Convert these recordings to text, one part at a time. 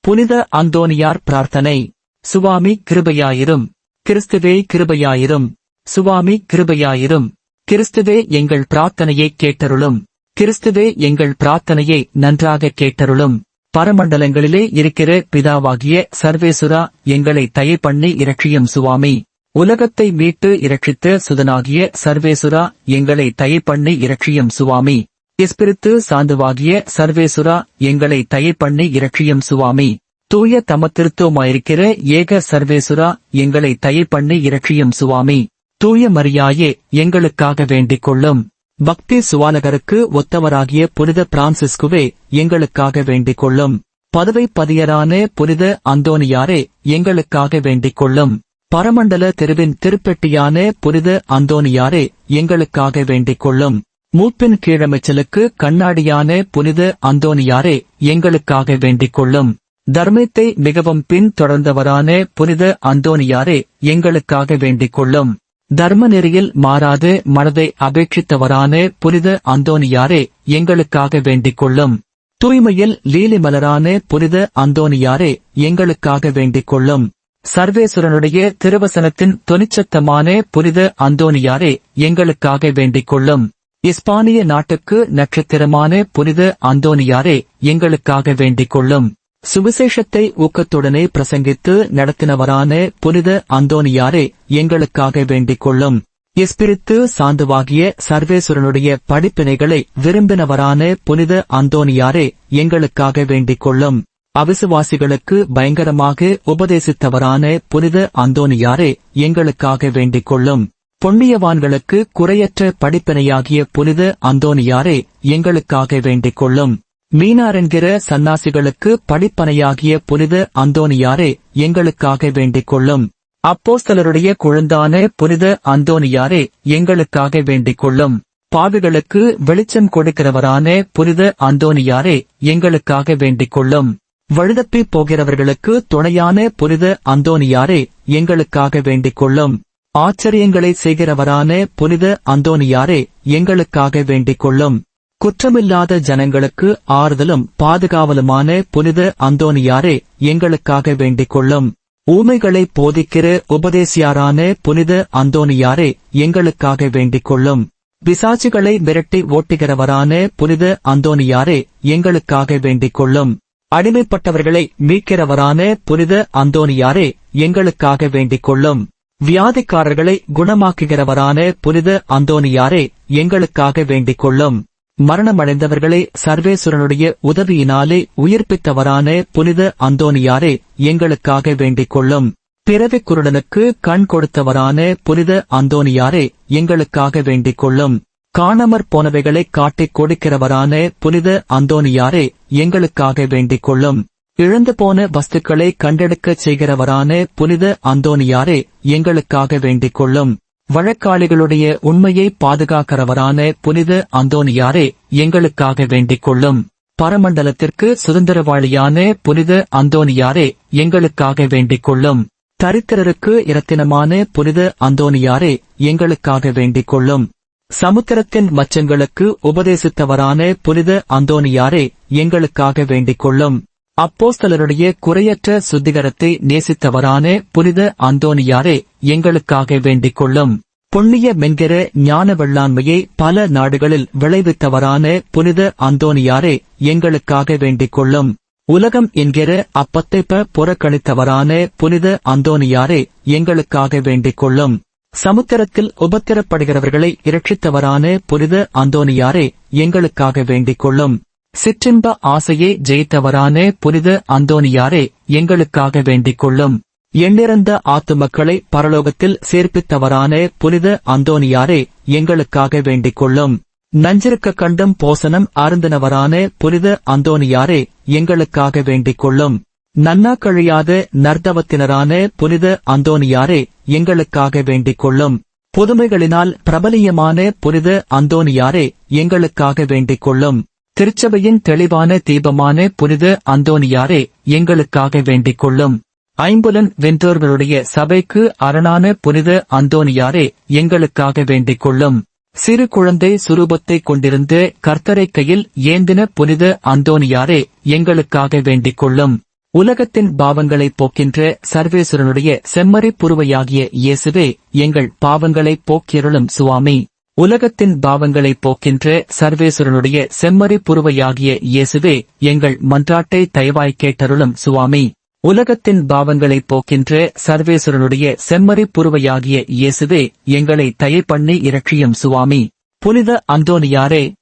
புனித அந்தோனியார் பிரார்த்தனை. சுவாமி கிருபையாயிரும். கிறிஸ்துவே கிருபையாயிரும். சுவாமி கிருபையாயிரும். கிறிஸ்துவே எங்கள் பிரார்த்தனையை கேட்டருளும். கிறிஸ்துவே எங்கள் பிரார்த்தனையை நன்றாக கேட்டருளும். பரமண்டலங்களிலே இருக்கிற பிதாவாகிய சர்வேசுரா, எங்களை தயை பண்ணி இரட்சியும் சுவாமி. உலகத்தை மீட்டு இரட்சித்த சுதனாகிய சர்வேசுரா, எங்களை தயை பண்ணி இரட்சியும் சுவாமி. எஸ்பிரித்து சாந்துவாகிய சர்வேசுரா, எங்களை தயை பண்ணி இரட்சியும் சுவாமி. தூய தமத்திருத்துவமாயிருக்கிற ஏக சர்வேசுரா, எங்களை தயை பண்ணி இரட்சியும் சுவாமி. தூய மரியாயே, எங்களுக்காக வேண்டிக் கொள்ளும். பக்தி சுவாலகருக்கு ஒத்தவராகிய புனித பிரான்சிஸ்குவே, எங்களுக்காக வேண்டிக் கொள்ளும். பதவை பதியரான புனித அந்தோனியாரே, எங்களுக்காக வேண்டிக் கொள்ளும். பரமண்டல தெருவின் திருப்பெட்டியான புனித அந்தோனியாரே, எங்களுக்காக வேண்டிக் கொள்ளும். மூப்பின் கீழமைச்சலுக்கு கண்ணாடியான புனித அந்தோனியாரே, எங்களுக்காக வேண்டிக் கொள்ளும். தர்மத்தை மிகவும் பின் தொடர்ந்தவரான புனித அந்தோனியாரே, எங்களுக்காக வேண்டிக் கொள்ளும். தர்ம நெறியில் மாறாது மனதை அபேட்சித்தவரான புனித அந்தோனியாரே, எங்களுக்காக வேண்டிக் கொள்ளும். தூய்மையில் லீலி மலரான புனித அந்தோனியாரே, எங்களுக்காக வேண்டிக் கொள்ளும். சர்வேசுரனுடைய திருவசனத்தின் தொனிச்சத்தமான புனித அந்தோனியாரே, எங்களுக்காக வேண்டிக் கொள்ளும். இஸ்பானிய நாட்டுக்கு நட்சத்திரமான புனித அந்தோனியாரே, எங்களுக்காக வேண்டிக் கொள்ளும். சுவிசேஷத்தை ஊக்கத்துடனே பிரசங்கித்து நடத்தினவரான புனித அந்தோனியாரே, எங்களுக்காக வேண்டிக் கொள்ளும். எஸ்பிரித்து சாந்துவாகிய சர்வேசுரனுடைய படிப்பினைகளை விரும்பினவரான புனித அந்தோனியாரே, எங்களுக்காக வேண்டிக் கொள்ளும். அவிசுவாசிகளுக்கு பயங்கரமாக உபதேசித்தவரான புனித அந்தோனியாரே, எங்களுக்காக வேண்டிக் கொள்ளும். புண்ணியவான்களுக்கு குறையற்ற படிப்பினையாகிய புனித அந்தோனியாரே, எங்களுக்காக வேண்டிக் கொள்ளும். மீனாரென்கிற சன்னாசிகளுக்கு படிப்பனையாகிய புனித அந்தோனியாரே, எங்களுக்காக வேண்டிக் கொள்ளும். அப்போஸ்தலருடைய குழந்தான புனித அந்தோனியாரே, எங்களுக்காக வேண்டிக் கொள்ளும். பாவிகளுக்கு வெளிச்சம் கொடுக்கிறவரான புனித அந்தோனியாரே, எங்களுக்காக வேண்டிக் கொள்ளும். வழுதப்பி போகிறவர்களுக்கு துணையான புனித அந்தோனியாரே, எங்களுக்காக வேண்டிக் கொள்ளும். ஆச்சரியங்களை செய்கிறவரான புனித அந்தோனியாரே, எங்களுக்காக வேண்டிக் கொள்ளும். குற்றமில்லாத ஜனங்களுக்கு ஆறுதலும் பாதுகாவலுமான புனித அந்தோனியாரே, எங்களுக்காக வேண்டிக் கொள்ளும். ஊமைகளை போதிக்கிற உபதேசியாரான புனித அந்தோனியாரே, எங்களுக்காக வேண்டிக் கொள்ளும். பிசாசுகளை மிரட்டி ஓட்டுகிறவரான புனித அந்தோனியாரே, எங்களுக்காக வேண்டிக் கொள்ளும். அடிமைப்பட்டவர்களை மீட்கிறவரான புனித அந்தோனியாரே, எங்களுக்காக வேண்டிக் கொள்ளும். வியாதிக்காரர்களை குணமாக்குகிறவரான புனித அந்தோனியாரே, எங்களுக்காக வேண்டிக் கொள்ளும். மரணமடைந்தவர்களை சர்வேசுரனுடைய உதவியினாலே உயிர்ப்பித்தவரான புனித அந்தோனியாரே, எங்களுக்காக வேண்டிக் கொள்ளும். பிறவிக் குருடனுக்கு கண் கொடுத்தவரான புனித அந்தோனியாரே, எங்களுக்காக வேண்டிக் கொள்ளும். காணாமற் போனவைகளை காட்டிக் கொடுக்கிறவரான புனித அந்தோனியாரே, எங்களுக்காக வேண்டிக் கொள்ளும். இழந்து போன வஸ்துக்களை கண்டெடுக்கச் செய்கிறவரான புனித அந்தோனியாரே, எங்களுக்காக வேண்டிக் கொள்ளும். வழக்காளிகளுடைய உண்மையை பாதுகாக்கிறவரான புனித அந்தோனியாரே, எங்களுக்காக வேண்டிக் கொள்ளும். பரமண்டலத்திற்கு சுதந்திரவாளியான புனித அந்தோனியாரே, எங்களுக்காக வேண்டிக் கொள்ளும். தரித்திரருக்கு இரத்தினமான புனித அந்தோனியாரே, எங்களுக்காக வேண்டிக் கொள்ளும். சமுத்திரத்தின் மச்சங்களுக்கு உபதேசித்தவரான புனித அந்தோனியாரே, எங்களுக்காக வேண்டிக் கொள்ளும். அப்போஸ்தலருடைய குறையற்ற சுத்திகரத்தை நேசித்தவரான புனித அந்தோனியாரே, எங்களுக்காக வேண்டிக் கொள்ளும். புண்ணிய மென்கிற ஞான வெள்ளாண்மையை பல நாடுகளில் விளைவித்தவரான புனித அந்தோனியாரே, எங்களுக்காக வேண்டிக் கொள்ளும். உலகம் என்கிற அப்பத்தை புறக்கணித்தவரான புனித அந்தோனியாரே, எங்களுக்காக வேண்டிக் கொள்ளும். சமுத்திரத்தில் உபத்திரப்படுகிறவர்களை இரட்சித்தவரான புனித அந்தோனியாரே, எங்களுக்காக வேண்டிக் கொள்ளும். சிற்றின்ப ஆசையை ஜெயித்தவரான புனித அந்தோனியாரே, எங்களுக்காக வேண்டிக் கொள்ளும். எண்ணிறந்த ஆத்துமக்களை பரலோகத்தில் சேர்ப்பித்தவரான புனித அந்தோனியாரே, எங்களுக்காக வேண்டிக் கொள்ளும். நஞ்சிருக்க கண்டும் போசனம் அருந்தினவரான புனித அந்தோனியாரே, எங்களுக்காக வேண்டிக் கொள்ளும். நன்னா கழியாத நர்தவத்தினரான புனித அந்தோனியாரே, எங்களுக்காக வேண்டிக் கொள்ளும். புதுமைகளினால் பிரபலியமான புனித அந்தோனியாரே, எங்களுக்காக வேண்டிக் கொள்ளும். திருச்சபையின் தெளிவான தீபமான புனித அந்தோனியாரே, எங்களுக்காக வேண்டிக் கொள்ளும். ஐம்புலன் வென்றோர்களுடைய சபைக்கு அரணான புனித அந்தோனியாரே, எங்களுக்காக வேண்டிக் கொள்ளும். சிறு குழந்தை சுரூபத்தை கொண்டிருந்து கர்த்தரை கையில் ஏந்தின புனித அந்தோனியாரே, எங்களுக்காக வேண்டிக் கொள்ளும். உலகத்தின் பாவங்களைப் போக்கின்ற சர்வேசுரனுடைய செம்மறி புருவையாகிய இயேசுவே எங்கள் பாவங்களைப் போக்கியருளும் சுவாமி. உலகத்தின் பாவங்களைப் போக்கின்ற சர்வேசுரனுடைய செம்மறி புருவையாகிய இயேசுவே எங்கள் மன்றாட்டை தயவாய் கேட்டருளும் சுவாமி. உலகத்தின் பாவங்களைப் போக்கின்ற சர்வேசுரனுடைய செம்மறி புருவையாகிய இயேசுவே எங்களை தயை பண்ணி இரட்சியும் சுவாமி. புனித அந்தோனியாரே,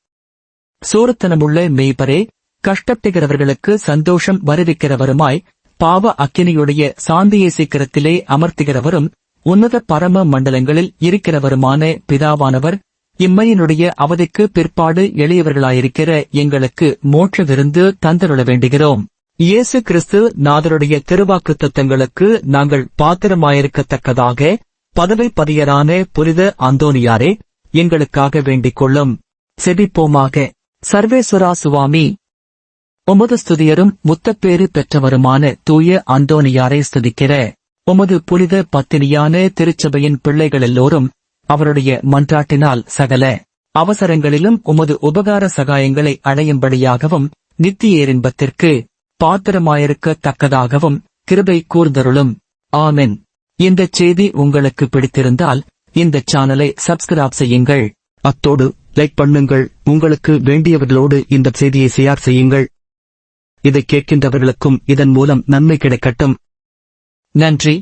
சோரத்தனமுள்ள மேய்ப்பரே, கஷ்டப்படுகிறவர்களுக்கு சந்தோஷம் வருவிக்கிறவருமாய், பாவ அக்கினியுடைய சாந்தியை சீக்கிரத்திலே அமர்த்துகிறவரும், உன்னத பரம மண்டலங்களில் இருக்கிறவருமான பிதாவானவர், இம்மையினுடைய அவதிக்கு பிற்பாடு எளியவர்களாயிருக்கிற எங்களுக்கு மோட்ச விருந்து தந்தருள வேண்டுகிறோம். இயேசு கிறிஸ்து நாதருடைய திருவாக்குத்தத்தங்களுக்கு நாங்கள் பாத்திரமாயிருக்கத்தக்கதாக பதவி பதியரான புனித அந்தோனியாரே, எங்களுக்காக வேண்டிக் கொள்ளும். செபிப்போமாக. சர்வேஸ்வரா சுவாமி, உமது ஸ்துதியரும் முத்தப்பேறு பெற்றவருமான தூய அந்தோனியாரை ஸ்துதிக்கிற உமது புனித பத்தினியான திருச்சபையின் பிள்ளைகளெல்லோரும் அவருடைய மன்றாட்டினால் சகல அவசரங்களிலும் உமது உபகார சகாயங்களை அடையும்படியாகவும் நித்திய பாத்திரமாயிருக்கத்தக்கதாகவும் கிருபை கூர்ந்தருளும். ஆமென். இந்தச் செய்தி உங்களுக்கு பிடித்திருந்தால் இந்த சேனலை சப்ஸ்கிரைப் செய்யுங்கள். அத்தோடு லைக் பண்ணுங்கள். உங்களுக்கு வேண்டியவர்களோடு இந்த செய்தியை ஷேர் செய்யுங்கள். இதை கேட்கின்றவர்களுக்கும் இதன் மூலம் நன்மை கிடைக்கட்டும். நன்றி.